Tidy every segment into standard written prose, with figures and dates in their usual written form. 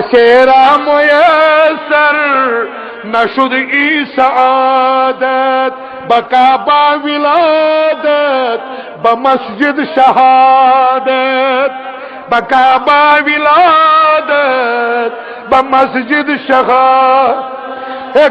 بسیرا میسر نشد ای سعادت بکعبہ ولادت بمسجد شہادت بکعبہ ولادت بمسجد شہادت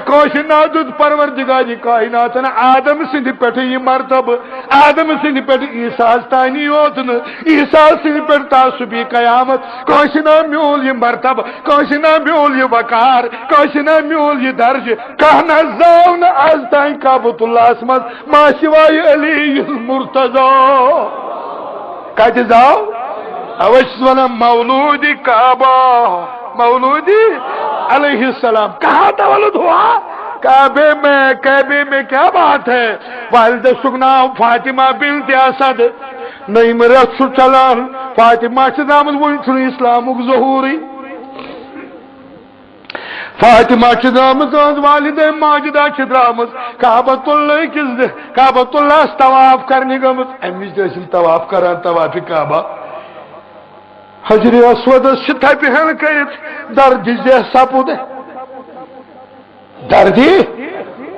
کوش نادد پروردگار کائنات آدم سند پہ یہ مرتبہ آدم سند پہ عیسیٰ تانی یوتن عیسیٰ سند پہ تعصبی قیامت کوش نہ میول یہ مرتبہ کوش نہ میول یہ وقار کوش نہ میول یہ درج کہنا زاو نہ آز تائیں کعبۃ اللہ اسمت ما شوائے علی المرتضی کہتے زاو اوش ونا مولود کعبہ مولود علیہ السلام کہاں تولد ہوا کعبے میں کیا بات ہے والدہ سگنا فاطمہ بنت اسد نئی مرت چلان فاطمہ چدامت ون اسلام ظہوری فاطمہ چدامت والدہ ماجدہ چدامت کعبۃ اللہ طواف کرنے گمت امس دسل طواف کران طواف کعبہ حجر اسود ستھا بہن کرت درد ذہ سپود دردی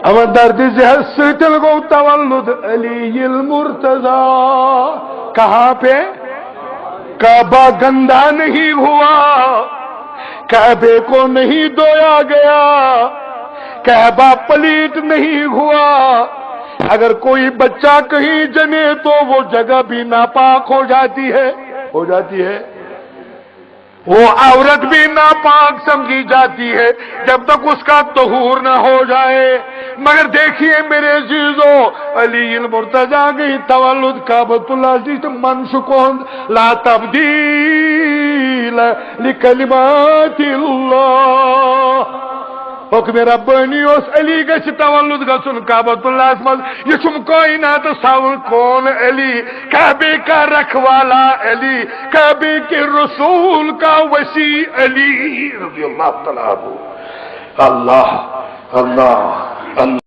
اما درد ذہ ستل گو تولد علی المرتضی کہاں پہ کعبہ گندا نہیں ہوا کعبے کو نہیں دھویا گیا کعبہ پلیت نہیں ہوا اگر کوئی بچہ کہیں جنے تو وہ جگہ بھی ناپاک ہو جاتی ہے وہ عورت بھی ناپاک سمجھی جاتی ہے جب تک اس کا طہور نہ ہو جائے مگر دیکھیے میرے عزیزو علی المرتضی کی تولد کعبۃ اللہ جس منسوخ لا تبدیل لکلمات اللہ حکم ربانی اس علی گش تولد گسن کعبۃ اللہ مز یہ چھم کائنات ساول کون علی کعبے کا رکھوالا علی کعبے کے رسول کا وسیع علی رضی اللہ تعالی عنہ اللہ اللہ اللہ